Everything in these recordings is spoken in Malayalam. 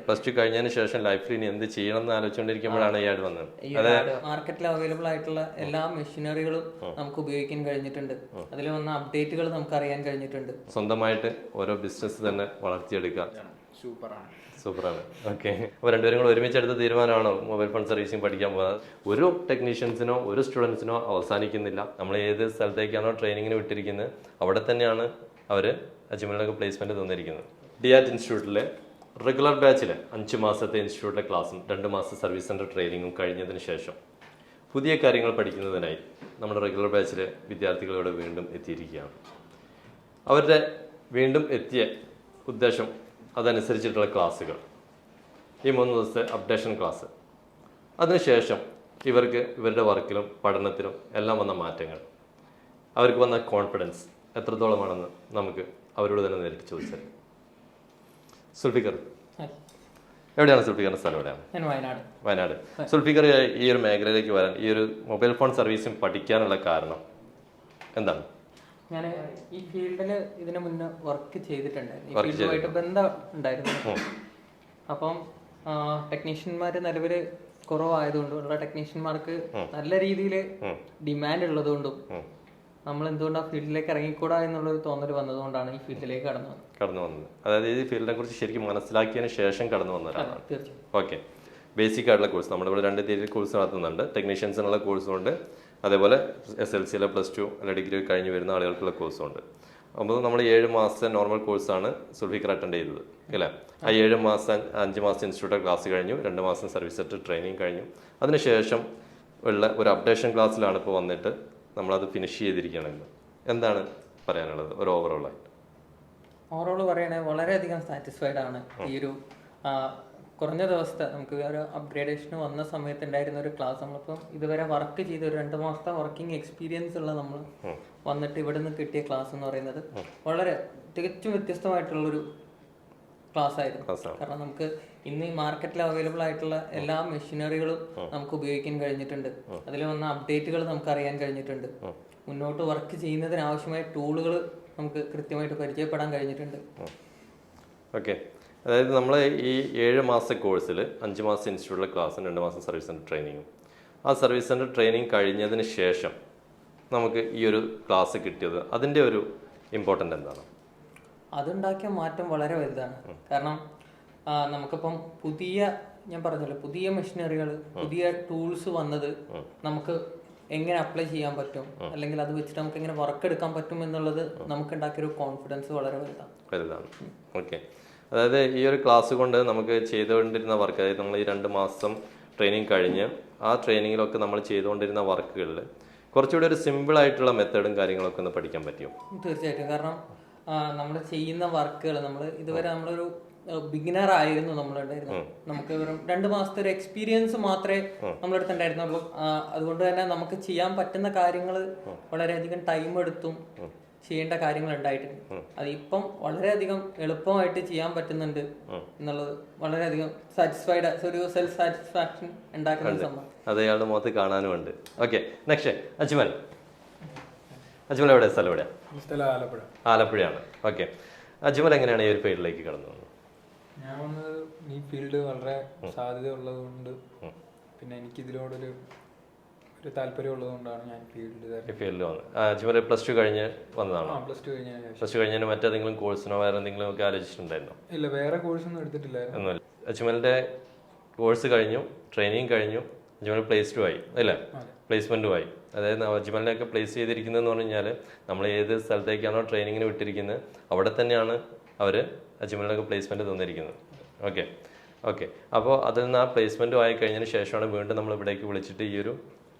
പ്ലസ് ടു കഴിഞ്ഞതിന് ശേഷം ലൈഫിൽ ഇനി എന്ത് ചെയ്യണം എന്ന് ആലോചിച്ചുകൊണ്ടിരിക്കുമ്പോഴാണ് ഈ ആഡ് വന്നത്. മാർക്കറ്റിൽ അവൈലബിൾ ആയിട്ടുള്ള എല്ലാ മെഷീനറികളും നമുക്ക് ഉപയോഗിക്കാൻ കഴിഞ്ഞിട്ടുണ്ട്. അതിൽ വന്ന അപ്ഡേറ്റുകൾ നമുക്ക് അറിയാൻ കഴിഞ്ഞിട്ടുണ്ട്. സ്വന്തമായിട്ട് ഓരോ ബിസിനസ് തന്നെ വളർത്തിയെടുക്കുക. സൂപ്പറാണ്. ഓക്കെ, അപ്പോൾ രണ്ടുപേരും കൂടെ ഒരുമിച്ചെടുത്ത തീരുമാനമാണോ മൊബൈൽ ഫോൺ സർവീസിങ് പഠിക്കാൻ പോകുന്നത്? ഒരു ടെക്നീഷ്യൻസിനോ ഒരു സ്റ്റുഡൻസിനോ അവസാനിക്കുന്നില്ല. നമ്മൾ ഏത് സ്ഥലത്തേക്കാണോ ട്രെയിനിങ്ങിന് വിട്ടിരിക്കുന്നത് അവിടെ തന്നെയാണ് അവർ അജ്മലിനൊക്കെ പ്ലേസ്മെന്റ് തന്നിരിക്കുന്നത്. ഡിയാറ്റ് ഇൻസ്റ്റിറ്റ്യൂട്ടിലെ റെഗുലർ ബാച്ചിലെ 5 മാസത്തെ ഇൻസ്റ്റിറ്റ്യൂട്ടിലെ ക്ലാസ്സും 2 മാസത്തെ സർവീസ് സെന്റർ ട്രെയിനിങ്ങും കഴിഞ്ഞതിന് ശേഷം പുതിയ കാര്യങ്ങൾ പഠിക്കുന്നതിനായി നമ്മുടെ റെഗുലർ ബാച്ചിലെ വിദ്യാർത്ഥികളോട് വീണ്ടും എത്തിയിരിക്കുകയാണ്. അവരുടെ വീണ്ടും എത്തിയ ഉദ്ദേശം അതനുസരിച്ചിട്ടുള്ള ക്ലാസ്സുകൾ, ഈ 3 ദിവസത്തെ അപ്ഡേഷൻ ക്ലാസ്, അതിനുശേഷം ഇവർക്ക് ഇവരുടെ വർക്കിലും പഠനത്തിലും എല്ലാം വന്ന മാറ്റങ്ങൾ, അവർക്ക് വന്ന കോൺഫിഡൻസ് എത്രത്തോളമാണെന്ന് നമുക്ക് അവരോട് തന്നെ നേരിട്ട് ചോദിച്ചാൽ. സുൽഫിക്കർ, എവിടെയാണ് സുൽഫിക്കറിന്റെ സ്ഥലം? എവിടെയാണ്? വയനാട്. സുൽഫിക്കർ ഈ ഒരു മേഖലയിലേക്ക് വരാൻ, ഈ ഒരു മൊബൈൽ ഫോൺ സർവീസും പഠിക്കാനുള്ള കാരണം എന്താണ്? ഞാൻ ഈ ഫീൽഡിൽ ഇതിനു മുന്നേ വർക്ക് ചെയ്തിട്ടുണ്ടായിരുന്നു. ഈ ഫീൽഡുമായിട്ട് ബന്ധം ഉണ്ടായിരുന്നു. അപ്പം ടെക്നീഷ്യന്മാർ നിലവിൽ കുറവായതുകൊണ്ടും ഉള്ള ടെക്നീഷ്യന്മാർക്ക് നല്ല രീതിയിൽ ഡിമാൻഡ് ഉള്ളതുകൊണ്ടും നമ്മൾ എന്തുകൊണ്ട് ആ ഫീൽഡിലേക്ക് ഇറങ്ങിക്കൂടാ എന്നുള്ളൊരു തോന്നൽ വന്നതുകൊണ്ടാണ് ഈ ഫീൽഡിലേക്ക് കടന്നു വന്നത്. അതായത് ഈ ഫീൽഡിനെ കുറിച്ച് ശരിക്കും മനസ്സിലാക്കിയതിന് ശേഷം കടന്നു വന്നതാണ്. ഓക്കെ, ബേസിക് ആയിട്ടുള്ള കോഴ്സ് നമ്മളിവിടെ 2 രീതിയിൽ കോഴ്സ് നടത്തുന്നുണ്ട്. ടെക്നീഷ്യൻസിനുള്ള കോഴ്സുണ്ട്, അതേപോലെ SSLC +2 അല്ല ഡിഗ്രി കഴിഞ്ഞ് വരുന്ന ആളുകൾക്കുള്ള കോഴ്സുണ്ട്. അപ്പോൾ നമ്മൾ 7 മാസത്തെ നോർമൽ കോഴ്സാണ് സുൽഫിക്കർ അറ്റൻഡ് ചെയ്തത് അല്ലേ? ആ 7 മാസം 5 മാസം ഇൻസ്റ്റിറ്റ്യൂട്ട് ക്ലാസ് കഴിഞ്ഞു, 2 മാസം സർവീസ് സെന്റർ ട്രെയിനിങ് കഴിഞ്ഞു. അതിനുശേഷം ഉള്ള ഒരു അപ്ഡേഷൻ ക്ലാസ്സിലാണ് ഇപ്പോൾ വന്നിട്ട് നമ്മളത് ഫിനിഷ് ചെയ്തിരിക്കുകയാണെന്ന്. എന്താണ് പറയാനുള്ളത് ഒരു ഓവറോൾ പറയുകയാണെങ്കിൽ വളരെയധികം സാറ്റിസ്ഫൈഡ് ആണ്. ഈ ഒരു കുറഞ്ഞ ദിവസത്തെ നമുക്ക് ഒരു അപ്ഗ്രേഡേഷൻ വന്ന സമയത്ത് ഉണ്ടായിരുന്ന ഒരു ക്ലാസ്, നമ്മളിപ്പം ഇതുവരെ വർക്ക് ചെയ്ത ഒരു 2 മാസത്തെ വർക്കിംഗ് എക്സ്പീരിയൻസ് ഉള്ള നമ്മൾ വന്നിട്ട് ഇവിടെ നിന്ന് കിട്ടിയ ക്ലാസ് എന്ന് പറയുന്നത് വളരെ തികച്ചും വ്യത്യസ്തമായിട്ടുള്ളൊരു ക്ലാസ് ആയിരുന്നു. കാരണം നമുക്ക് ഇന്ന് ഈ മാർക്കറ്റിൽ അവൈലബിൾ ആയിട്ടുള്ള എല്ലാ മെഷീനറികളും നമുക്ക് ഉപയോഗിക്കാൻ കഴിഞ്ഞിട്ടുണ്ട്. അതിൽ വന്ന അപ്ഡേറ്റുകൾ നമുക്ക് അറിയാൻ കഴിഞ്ഞിട്ടുണ്ട്. മുന്നോട്ട് വർക്ക് ചെയ്യുന്നതിന് ആവശ്യമായ ടൂളുകൾ നമുക്ക് കൃത്യമായിട്ട് പരിചയപ്പെടാൻ കഴിഞ്ഞിട്ടുണ്ട്. ഓക്കെ, അതായത് നമ്മൾ ഈ 7 മാസത്തെ കോഴ്സിൽ 5 മാസം ഇൻസ്റ്റിറ്റ്യൂട്ടിലെ ക്ലാസ്സും 2 മാസം സർവീസ് സെൻ്റർ ട്രെയിനിങ്ങും, ആ സർവീസ് സെൻ്റർ ട്രെയിനിങ് കഴിഞ്ഞതിന് ശേഷം നമുക്ക് ഈ ഒരു ക്ലാസ് കിട്ടിയത്, അതിൻ്റെ ഒരു ഇമ്പോർട്ടൻ്റ് എന്താണ്? അതുണ്ടാക്കിയ മാറ്റം വളരെ വലുതാണ്. കാരണം നമുക്കിപ്പം ഞാൻ പറഞ്ഞല്ലോ, പുതിയ മെഷീനറികൾ, പുതിയ ടൂൾസ് വന്നത് നമുക്ക് എങ്ങനെ അപ്ലൈ ചെയ്യാൻ പറ്റും, അല്ലെങ്കിൽ അത് വെച്ചിട്ട് നമുക്ക് എങ്ങനെ വർക്ക് എടുക്കാൻ പറ്റും എന്നുള്ളത് നമുക്ക് ഉണ്ടാക്കിയൊരു കോൺഫിഡൻസ് വളരെ വലുതാണ്. ഓക്കെ, അതായത് ഈ ഒരു ക്ലാസ് കൊണ്ട് നമുക്ക് ചെയ്തുകൊണ്ടിരുന്ന വർക്ക്, അതായത് നമ്മൾ ഈ 2 മാസം ട്രെയിനിങ് കഴിഞ്ഞ് ആ ട്രെയിനിങ്ങിലൊക്കെ നമ്മൾ ചെയ്തുകൊണ്ടിരുന്ന വർക്കുകളിൽ കുറച്ചുകൂടി ഒരു സിമ്പിൾ ആയിട്ടുള്ള മെത്തേഡും കാര്യങ്ങളൊക്കെ ഒന്ന് പഠിക്കാൻ പറ്റുമോ? തീർച്ചയായിട്ടും. കാരണം നമ്മൾ ചെയ്യുന്ന വർക്കുകൾ, നമ്മൾ ഇതുവരെ നമ്മളൊരു ബിഗിനർ ആയിരുന്നു നമ്മളുണ്ടായിരുന്നു. നമുക്ക് വെറും 2 മാസത്തെ ഒരു എക്സ്പീരിയൻസ് മാത്രമേ നമ്മളെടുത്ത് ഉണ്ടായിരുന്നുള്ളൂ. അതുകൊണ്ട് തന്നെ നമുക്ക് ചെയ്യാൻ പറ്റുന്ന കാര്യങ്ങൾ വളരെയധികം ടൈം എടുത്തും ചെയ്യേണ്ട കാര്യങ്ങൾ ഉണ്ടായിട്ടുണ്ട്. അതിപ്പം വളരെയധികം എളുപ്പമായിട്ട് ചെയ്യാൻ പറ്റുന്നുണ്ട് എന്നുള്ളത് വളരെയധികം സാറ്റിസ്ഫൈഡ്, ഒരു സെൽഫ് സാറ്റിസ്ഫാക്ഷൻ ഉണ്ടാക്കുന്ന സംഭവം അത് അയാളുടെ മുഖത്ത് കാണാനുമുണ്ട്. Okay, next Ajmal. അജ്മൽ എവിടെ? സ്ഥലം എവിടെയാണ്? ആലപ്പുഴയാണ്. ഓക്കെ, അജ്മൽ എങ്ങനെയാണ് ഈ ഒരു ഫീൽഡിലേക്ക് കടന്നു വന്നത്? ഞാൻ വന്നത് ഈ ഫീൽഡ് വളരെ സാധ്യത ഉള്ളത് കൊണ്ട്, പിന്നെ എനിക്ക് ഇതിനോടൊരു താല്പര്യം ഉള്ളത് കൊണ്ടാണ് ഞാൻ ഫീൽഡിൽ വന്നത്. അജ്മൽ +2 കഴിഞ്ഞ് വന്നതാണോ? +2 കഴിഞ്ഞതിന് മറ്റേതെങ്കിലും കോഴ്സിനോ വേറെ എന്തെങ്കിലും ഒക്കെ ആലോചിച്ചിട്ടുണ്ടായിരുന്നോ? ഇല്ല, വേറെ കോഴ്സൊന്നും എടുത്തിട്ടില്ല. അജ്മലിന്റെ കോഴ്സ് കഴിഞ്ഞു, ട്രെയിനിങ് കഴിഞ്ഞു, അജ്മൽ +2 ആയി അല്ലേ? പ്ലേസ്മെന്റും ആയി. അതായത് അജ്മലിനെയൊക്കെ പ്ലേസ് ചെയ്തിരിക്കുന്നതെന്ന് പറഞ്ഞു കഴിഞ്ഞാൽ നമ്മൾ ഏത് സ്ഥലത്തേക്കാണോ ട്രെയിനിങ്ങിന് വിട്ടിരിക്കുന്നത് അവിടെ തന്നെയാണ് അവർ അജ്മലിനൊക്കെ പ്ലേസ്മെന്റ് തന്നിരിക്കുന്നത്. ഓക്കെ, അപ്പോൾ അതിൽ നിന്ന് ആ പ്ലേസ്മെന്റും ആയി കഴിഞ്ഞതിന് ശേഷമാണ് വീണ്ടും നമ്മൾ ഇവിടേക്ക് വിളിച്ചിട്ട് ഈ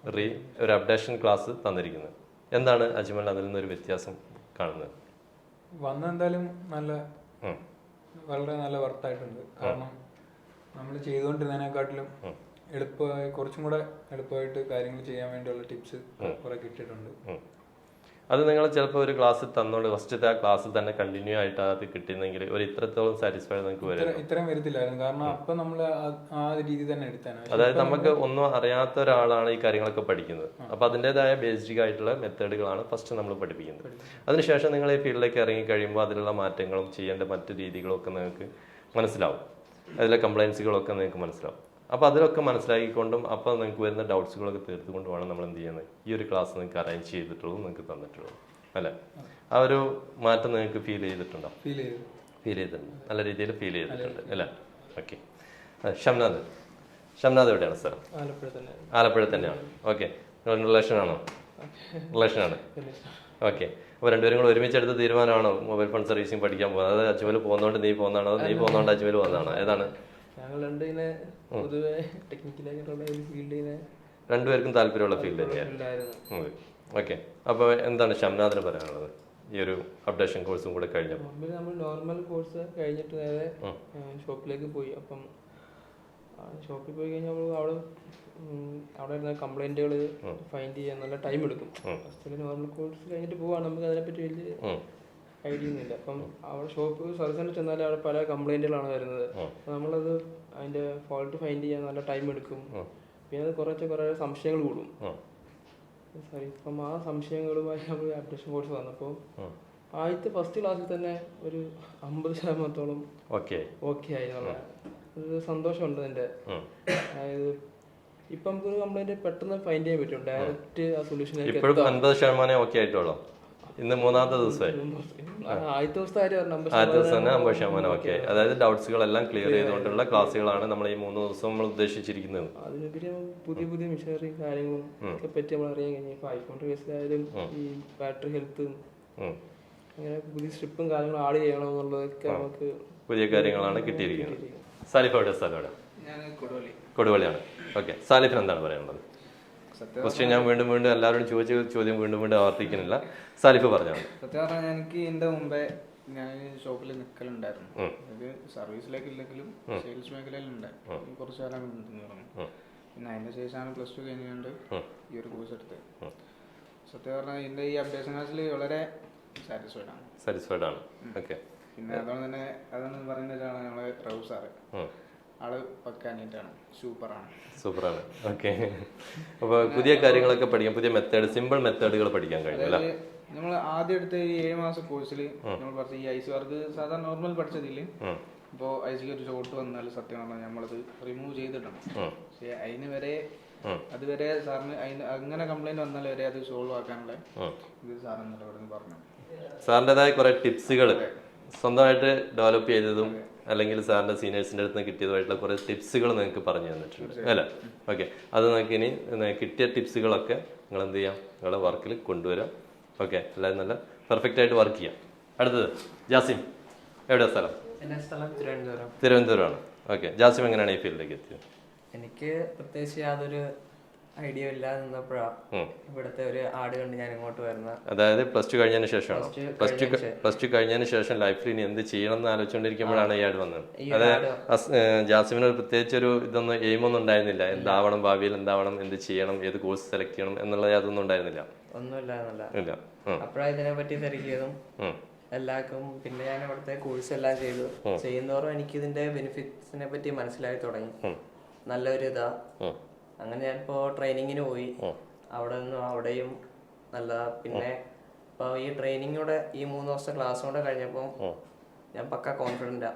ഒരു അപ്ഡേഷൻ ക്ലാസ് തന്നിരിക്കുന്നത്. എന്താണ് അജ്മൽ അതിൽ നിന്നൊരു വ്യത്യാസം കാണുന്നത്? എന്തായാലും വളരെ നല്ല വർത്തായിട്ടുണ്ട്. കാരണം നമ്മൾ ചെയ്തുകൊണ്ടിരുന്നതിനെക്കാട്ടിലും കുറച്ചും കൂടെ എളുപ്പമായിട്ട് കാര്യങ്ങൾ ചെയ്യാൻ വേണ്ടിയുള്ള ടിപ്സ് കുറെ കിട്ടിയിട്ടുണ്ട്. അത് നിങ്ങൾ ചിലപ്പോൾ ഒരു ക്ലാസ് തന്നോണ്ട് ഫസ്റ്റത്തെ ആ ക്ലാസ്സിൽ തന്നെ കണ്ടിന്യൂ ആയിട്ട് അത് കിട്ടുന്നെങ്കിൽ ഒരു ഇത്രത്തോളം സാറ്റിസ്ഫൈഡ് നമുക്ക് വരും. ഇത്രയും വരത്തില്ലായിരുന്നു. കാരണം അപ്പൊ നമ്മൾ ആ രീതി തന്നെ എടുത്താണ്. അതായത് നമുക്ക് ഒന്നും അറിയാത്ത ഒരാളാണ് ഈ കാര്യങ്ങളൊക്കെ പഠിക്കുന്നത്. അപ്പൊ അതിൻ്റെതായ ബേസിക് ആയിട്ടുള്ള മെത്തേഡുകളാണ് ഫസ്റ്റ് നമ്മൾ പഠിപ്പിക്കുന്നത്. അതിനുശേഷം നിങ്ങൾ ഈ ഫീൽഡിലേക്ക് ഇറങ്ങി കഴിയുമ്പോൾ അതിലുള്ള മാറ്റങ്ങളും ചെയ്യേണ്ട മറ്റു രീതികളും ഒക്കെ നിങ്ങൾക്ക് മനസ്സിലാവും. അതിലെ കംപ്ലയിൻസുകളൊക്കെ നിങ്ങൾക്ക് മനസ്സിലാവും. അപ്പോൾ അതിലൊക്കെ മനസ്സിലാക്കിക്കൊണ്ടും അപ്പോൾ നിങ്ങൾക്ക് വരുന്ന ഡൗട്ട്സുകളൊക്കെ തീർത്തുകൊണ്ട് വേണം നമ്മൾ എന്ത് ചെയ്യുന്നത്, ഈ ഒരു ക്ലാസ് നിങ്ങൾക്ക് അറേഞ്ച് ചെയ്തിട്ടുള്ളൂ, നിങ്ങൾക്ക് തന്നിട്ടുള്ളൂ അല്ലേ? ആ ഒരു മാറ്റം നിങ്ങൾക്ക് ഫീൽ ചെയ്തിട്ടുണ്ടോ? ഫീൽ ചെയ്തിട്ടുണ്ട്, നല്ല രീതിയിൽ ഫീൽ ചെയ്തിട്ടുണ്ട് അല്ലേ? ഓക്കെ. ഷംനാഥ് എവിടെയാണ് സ്ഥലം? ആലപ്പുഴ തന്നെയാണ്. ഓക്കെ. നിങ്ങളുടെ റിലേഷനാണോ? റിലേഷനാണ്. ഓക്കെ. അപ്പോൾ രണ്ടുപേരും കൂടെ ഒരുമിച്ചെടുത്ത തീരുമാനമാണോ മൊബൈൽ ഫോൺ സർവീസിങ് പഠിക്കാൻ പോകുന്നത്? അത് അജ്മൽ പോകുന്നതുകൊണ്ട് നീ പോകുന്നതാണോ, നീ പോകുന്നതുകൊണ്ട് അജ്മൽ പോകുന്നതാണോ, ഏതാണ്? രണ്ടുപേർക്കും താല്പര്യമുള്ള ഫീൽഡ് തന്നെയാണ്. ഓക്കെ. അപ്പോൾ എന്താണ് ഷംനാഥിന് പറയാനുള്ളത് ഈ ഒരു അപ്ഡേഷൻ കോഴ്സും കൂടെ കഴിഞ്ഞപ്പോൾ? നമ്മൾ നോർമൽ കോഴ്സ് കഴിഞ്ഞിട്ട് നേരെ ഷോപ്പിലേക്ക് പോയി. അപ്പം ഷോപ്പിൽ പോയി കഴിഞ്ഞാൽ അവിടെ ഇരുന്ന കംപ്ലൈന്റുകൾ ഫൈൻഡ് ചെയ്യാൻ നല്ല ടൈം എടുക്കും. ഫസ്റ്റ് നോർമൽ കോഴ്സ് കഴിഞ്ഞിട്ട് പോവാണ്, നമുക്ക് അതിനെപ്പറ്റി വലിയ ഐഡിയ ഒന്നുമില്ല. അപ്പം അവിടെ ഷോപ്പ് സർവീസ് സെന്റർ ചെന്നാൽ അവിടെ പല കംപ്ലൈന്റുകളാണ് വരുന്നത്. അപ്പം നമ്മളത് അതിന്റെ ഫോൾട്ട് ഫൈൻഡ് ചെയ്യാൻ നല്ല ടൈം എടുക്കും. പിന്നെ അത് കുറേ സംശയങ്ങൾ കൂടും. സോറി, ഇപ്പം ആ സംശയങ്ങളുമായി നമ്മൾ അപ്ഡേഷൻ കോഴ്സ് വന്നപ്പോൾ ആദ്യത്തെ ഫസ്റ്റ് ക്ലാസ്സിൽ തന്നെ ഒരു 50% ഓക്കെ ആയി. ഒരു സന്തോഷമുണ്ട് അതിന്റെ. അതായത് ഇപ്പൊ നമുക്കൊരു കംപ്ലൈന്റ് പെട്ടെന്ന് ഫൈൻഡ് ചെയ്യാൻ പറ്റും, ഡയറക്റ്റ് ആ സൊല്യൂഷനിലേക്ക്. ഇപ്പോഴും 50% ഓക്കെ ആയിട്ടുള്ളൂ. ഇന്ന് മൂന്നാമത്തെ ദിവസമായി. ആദ്യത്തെ ദിവസത്തെ കാര്യം ആദ്യത്തെ ദിവസം തന്നെ 50% ഓക്കെ ആയി. അതായത് ഡൗട്ട്സുകളെല്ലാം ക്ലിയർ ചെയ്തുകൊണ്ടുള്ള ക്ലാസ്സുകളാണ് നമ്മൾ ഈ 3 ദിവസം നമ്മൾ ഉദ്ദേശിച്ചിരിക്കുന്നത്. അതിനുപരി പുതിയ മിഷനറി കാര്യങ്ങളും ഒക്കെ പറ്റി നമ്മൾ അറിയാൻ കഴിഞ്ഞു. ഇപ്പൊ ഐഫോൺ കേസിലായാലും ഈ ബാറ്ററി ഹെൽത്ത്, അങ്ങനെ പുതിയ സ്ട്രിപ്പും കാര്യങ്ങളും ആഡ് ചെയ്യണം എന്നുള്ളതൊക്കെ നമുക്ക് പുതിയ കാര്യങ്ങളാണ് കിട്ടിയിരിക്കുന്നത്. സാലിഫ് എവിടെ? സ്ഥലം എവിടെ? കൊടുവള്ളിയാണ്. ഓക്കെ. സാലിഫിന് എന്താണ് പറയാനുള്ളത്? ക്വസ്റ്റ്യൻ ഞാൻ വീണ്ടും എല്ലാവരോടും ചോദിച്ച ചോദ്യം വീണ്ടും ആവർത്തിക്കുന്നില്ല. സാലിഫ് പറഞ്ഞാണ്. സത്യം പറഞ്ഞാൽ എനിക്ക് ഇതിന്റെ മുമ്പേ ഞാൻ ഷോപ്പിൽ നിൽക്കലുണ്ടായിരുന്നു. ഇത് സർവീസിലേക്ക് ഇല്ലെങ്കിലും സെയിൽസ് മേഖലയിലുണ്ടായിരുന്നു കുറച്ചു കാലം പറഞ്ഞു. പിന്നെ അതിന്റെ ശേഷമാണ് +2 കഴിഞ്ഞുകൊണ്ട് ഈ ഒരു കോഴ്സ് എടുത്തത്. സത്യം പറഞ്ഞാൽ ഇതിന്റെ ഈ അപ്ഡേഷൻ ക്ലാസ്സിൽ വളരെ സാറ്റിസ്ഫൈഡ് ആണ്. ഓക്കെ. പിന്നെ അതുകൊണ്ട് തന്നെ അതെന്ന് പറയുന്ന ഒരാളാണ് നമ്മളെ റൌഫ് സാറ്. ആള് പക്കാനായിട്ടാണ്, സൂപ്പറാണ്. ഓക്കെ. അപ്പോൾ പുതിയ കാര്യങ്ങളൊക്കെ പഠിക്കാം, പുതിയ സിമ്പിൾ മെത്തേഡുകൾ പഠിക്കാൻ കഴിയും. നമ്മൾ ആദ്യം എടുത്ത ഈ 7 മാസം കോഴ്സിൽ നമ്മൾ പഠിച്ച ഈ ഐസി വർക്ക് സാധാരണ നോർമൽ പഠിച്ചതില് ഇപ്പോൾ ഐസിക്ക് ഒരു ഷോട്ട് വന്നാൽ സത്യം പറഞ്ഞാൽ നമ്മളത് റിമൂവ് ചെയ്തിടണം. പക്ഷെ അതുവരെ സാറിന് അങ്ങനെ കംപ്ലൈന്റ് വന്നാൽ വരെ അത് സോൾവ് ആക്കാനുള്ള ഇത് സാറിന് ഇവിടെ പറഞ്ഞു. സാറിൻ്റെതായ കുറെ ടിപ്സുകൾ സ്വന്തമായിട്ട് ഡെവലപ്പ് ചെയ്തതും അല്ലെങ്കിൽ സാറിൻ്റെ സീനിയേഴ്സിൻ്റെ അടുത്ത് നിന്ന് കിട്ടിയതുമായിട്ടുള്ള കുറേ ടിപ്സുകൾ നിങ്ങൾക്ക് പറഞ്ഞു തന്നിട്ടുണ്ട് അല്ലേ? ഓക്കെ. അത് നിങ്ങൾക്ക് ഇനി കിട്ടിയ ടിപ്സുകളൊക്കെ നിങ്ങൾ എന്ത് ചെയ്യാം, നിങ്ങളുടെ വർക്കിൽ കൊണ്ടുവരാം. ഓക്കെ. എല്ലാവരും നല്ല പെർഫെക്റ്റ് ആയിട്ട് വർക്ക് ചെയ്യാം. അടുത്തത് ജാസിം, എവിടെയാണ് സ്ഥലം? തിരുവനന്തപുരമാണ്. ഓക്കെ. ജാസിം എങ്ങനെയാണ് ഈ ഫീൽഡിലേക്ക് എത്തിയത്? എനിക്ക് പ്രത്യേകിച്ച് യാതൊരു ഐഡിയ ഇല്ലാതെ നിന്നപ്പോഴാണ് ഇവിടുത്തെ ഒരു ആഡ് കണ്ട് ഞാൻ ഇങ്ങോട്ട് വരുന്നത്. അതായത് +2 കഴിഞ്ഞതിന് ശേഷമാണ്. +2 കഴിഞ്ഞതിന് ശേഷം ലൈഫിൽ ഇനി എന്ത് ചെയ്യണം എന്ന് ആലോചിച്ചുകൊണ്ടിരിക്കുമ്പോഴാണ് ഈ ആഡ് വന്നത്. അതായത് ജാസിമിന് പ്രത്യേകിച്ച് ഒരു ഇതൊന്നും എയിമൊന്നും ഉണ്ടായിരുന്നില്ല, എന്താവണം ഭാവിയിൽ, എന്താവണം, എന്ത് ചെയ്യണം, ഏത് കോഴ്സ് സെലക്ട് ചെയ്യണം എന്നുള്ള യാതൊന്നും ഉണ്ടായിരുന്നില്ല. ഒന്നുമില്ല. അപ്പോഴാണ് ഇതിനെ പറ്റി തിരക്കിയതും എല്ലാവർക്കും. പിന്നെ ഞാൻ ഇവിടുത്തെ കോഴ്സ് എല്ലാം ചെയ്യുന്നതോറും എനിക്ക് ഇതിന്റെ ബെനിഫിറ്റ്സിനെ പറ്റി മനസ്സിലായി തുടങ്ങി. നല്ലൊരു ഇതാ. അങ്ങനെ ഞാനിപ്പോ ട്രെയിനിങ്ങിന് പോയി, അവിടെയും നല്ലതാ. പിന്നെ ഇപ്പൊ ഈ ട്രെയിനിങ്ങോടെ ഈ 3 ദിവസത്തെ ക്ലാസ് കൂടെ കഴിഞ്ഞപ്പോ ഞാൻ പക്ക കോൺഫിഡന്റാ.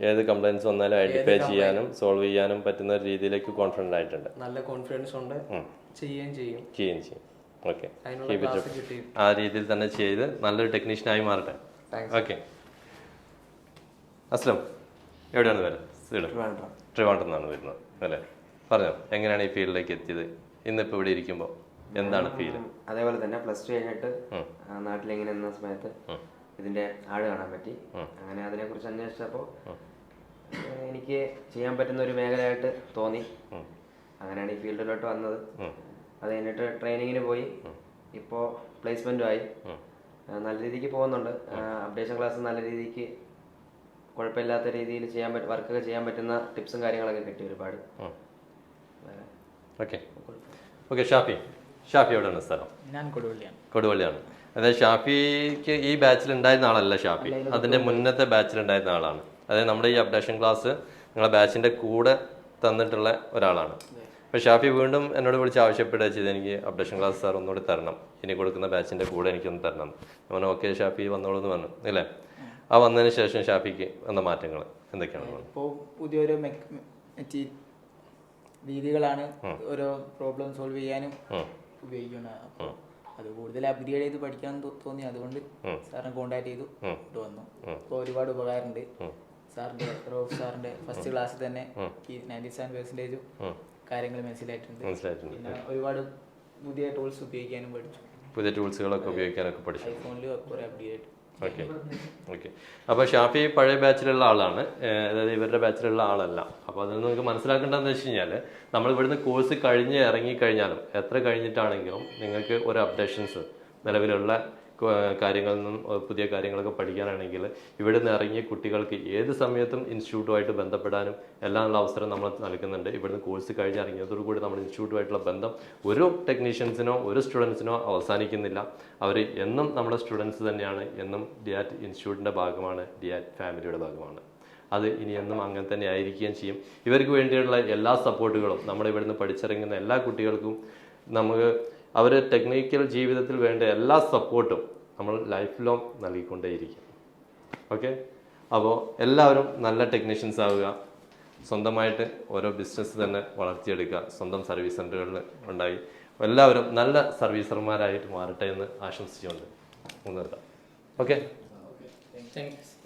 ഏത് കംപ്ലൈന്റ്സ് വന്നാലും ഐഡന്റിഫൈ ചെയ്യാനും സോൾവ് ചെയ്യാനും പറ്റുന്ന രീതിയിലേക്ക് കോൺഫിഡന്റ് ആയിട്ടുണ്ട്. നല്ല കോൺഫിഡൻസ് ഉണ്ട്, ചെയ്യുകയും ചെയ്യും. ഓക്കെ. ആ രീതിയിൽ തന്നെ ചെയ്ത് നല്ലൊരു ടെക്നീഷ്യനായി മാറട്ടെ. ഓക്കെ. അസ്ലം എവിടെയാണ് വരുന്നത്? ട്രിവാൻഡ്രം എന്നാണ് വരുന്നത് അല്ലേ? പറഞ്ഞോ, എങ്ങനെയാണ് ഈ ഫീൽഡിലേക്ക് എത്തിയത്? ഇന്നിപ്പോൾ ഇവിടെ ഇരിക്കുമ്പോൾ എന്താണ് ഫീൽ? അതേപോലെ തന്നെ +2 കഴിഞ്ഞിട്ട് നാട്ടിലിങ്ങനെ നിന്ന സമയത്ത് ഇതിന്റെ ആഡ് കാണാൻ പറ്റി. അങ്ങനെ അതിനെക്കുറിച്ച് അന്വേഷിച്ചപ്പോൾ എനിക്ക് ചെയ്യാൻ പറ്റുന്ന ഒരു മേഖലയായിട്ട് തോന്നി. അങ്ങനെയാണ് ഈ ഫീൽഡിലോട്ട് വന്നത്. അത് കഴിഞ്ഞിട്ട് ട്രെയിനിങ്ങിന് പോയി, ഇപ്പോൾ പ്ലേസ്മെന്റും ആയി. നല്ല രീതിക്ക് പോകുന്നുണ്ട്. അപ്ഡേഷൻ ക്ലാസ് നല്ല രീതിക്ക് കുഴപ്പമില്ലാത്ത രീതിയിൽ വർക്കൊക്കെ ചെയ്യാൻ പറ്റുന്ന ടിപ്സും കാര്യങ്ങളൊക്കെ കിട്ടി ഒരുപാട്. ഓക്കെ. ഷാഫി എവിടെയാണ് സ്ഥലം? ഞാൻ കൊടുവള്ളിയാണ്. അതായത് ഷാഫിക്ക് ഈ ബാച്ചിൽ ഉണ്ടായിരുന്ന ആളല്ല ഷാഫി, അതിന്റെ മുന്നത്തെ ബാച്ചിൽ ഉണ്ടായിരുന്ന ആളാണ്. അതായത് നമ്മുടെ ഈ അപ്ഡേഷൻ ക്ലാസ് നിങ്ങളെ ബാച്ചിന്റെ കൂടെ തന്നിട്ടുള്ള ഒരാളാണ്. അപ്പോൾ ഷാഫി വീണ്ടും എന്നോട് വിളിച്ച് ആവശ്യപ്പെടുക ചെയ്ത്, എനിക്ക് അപ്ഡേഷൻ ക്ലാസ് സാർ ഒന്നുകൂടി തരണം, ഇനി കൊടുക്കുന്ന ബാച്ചിന്റെ കൂടെ എനിക്കൊന്ന് തരണം. ഞാൻ ഓക്കെ ഷാഫി വന്നോളൂ എന്ന് പറഞ്ഞു അല്ലേ? ആ വന്നതിന് ശേഷം ഷാഫിക്ക് വന്ന മാറ്റങ്ങൾ എന്തൊക്കെയാണ്? ഇപ്പോൾ പുതിയൊരു രീതികളാണ് ഓരോ പ്രോബ്ലം സോൾവ് ചെയ്യാനും ഉപയോഗിക്കുന്നത്. അപ്പോൾ അത് കൂടുതൽ അപ്ഗ്രേഡ് ചെയ്ത് പഠിക്കാൻ തോന്നി, അതുകൊണ്ട് സാറിനെ കോണ്ടാക്ട് ചെയ്തു വന്നു. ഇപ്പോൾ ഒരുപാട് ഉപകാരമുണ്ട്. സാറിന്റെ റോഫ് സാറിന്റെ ഫസ്റ്റ് ക്ലാസ്സിൽ തന്നെ 97% കാര്യങ്ങൾ മനസ്സിലായിട്ടുണ്ട്. പിന്നെ ഒരുപാട് പുതിയ ടൂൾസ് ഉപയോഗിക്കാനും പഠിച്ചു. പുതിയ ടൂൾസുകളൊക്കെ ഉപയോഗിക്കാനൊക്കെ പഠിച്ചു. ഐഫോണിൽ കുറേ അപ്ഡേറ്റ്. Okay okay. അപ്പോൾ ഷാഫി പഴയ ബാച്ചിലുള്ള ആളാണ്, അതായത് ഇവരുടെ ബാച്ചിലുള്ള ആളല്ല. അപ്പോൾ അതിൽ നിന്ന് നിങ്ങൾക്ക് മനസ്സിലാക്കേണ്ടതെന്ന് വെച്ച് കഴിഞ്ഞാൽ, നമ്മൾ ഇവിടുന്ന് കോഴ്സ് കഴിഞ്ഞ് ഇറങ്ങിക്കഴിഞ്ഞാലും എത്ര കഴിഞ്ഞിട്ടാണെങ്കിലും നിങ്ങൾക്ക് ഒരു അപ്ഡേഷൻസ് നിലവിലുള്ള കാര്യങ്ങളിൽ നിന്നും പുതിയ കാര്യങ്ങളൊക്കെ പഠിക്കാനാണെങ്കിൽ ഇവിടുന്ന് ഇറങ്ങിയ കുട്ടികൾക്ക് ഏത് സമയത്തും ഇൻസ്റ്റിറ്റ്യൂട്ടുമായിട്ട് ബന്ധപ്പെടാനും എല്ലാമുള്ള അവസരം നമ്മൾ നൽകുന്നുണ്ട്. ഇവിടുന്ന് കോഴ്സ് കഴിഞ്ഞിറങ്ങിയതോടുകൂടി നമ്മുടെ ഇൻസ്റ്റിറ്റ്യൂട്ടുമായിട്ടുള്ള ബന്ധം ഒരു ടെക്നീഷ്യൻസിനോ ഒരു സ്റ്റുഡൻസിനോ അവസാനിക്കുന്നില്ല. അവർ എന്നും നമ്മുടെ സ്റ്റുഡൻസ് തന്നെയാണ്, എന്നും DIAT ഇൻസ്റ്റിറ്റ്യൂട്ടിൻ്റെ ഭാഗമാണ്, DIAT ഫാമിലിയുടെ ഭാഗമാണ്. അത് ഇനി എന്നും അങ്ങനെ തന്നെ ആയിരിക്കുകയും ചെയ്യും. ഇവർക്ക് വേണ്ടിയുള്ള എല്ലാ സപ്പോർട്ടുകളും നമ്മുടെ ഇവിടുന്ന് പഠിച്ചിറങ്ങുന്ന എല്ലാ കുട്ടികൾക്കും നമുക്ക് അവർ ടെക്നിക്കൽ ജീവിതത്തിൽ വേണ്ട എല്ലാ സപ്പോർട്ടും നമ്മൾ ലൈഫ് ലോങ് നൽകിക്കൊണ്ടേയിരിക്കും. ഓക്കെ. അപ്പോൾ എല്ലാവരും നല്ല ടെക്നീഷ്യൻസ് ആവുക, സ്വന്തമായിട്ട് ഓരോ ബിസിനസ് തന്നെ വളർത്തിയെടുക്കുക, സ്വന്തം സർവീസ് സെൻ്ററുകളിൽ ഉണ്ടായി എല്ലാവരും നല്ല സർവീസർമാരായിട്ട് മാറട്ടെ എന്ന് ആശംസിച്ചുകൊണ്ട് നിർത്താം. ഓക്കെ.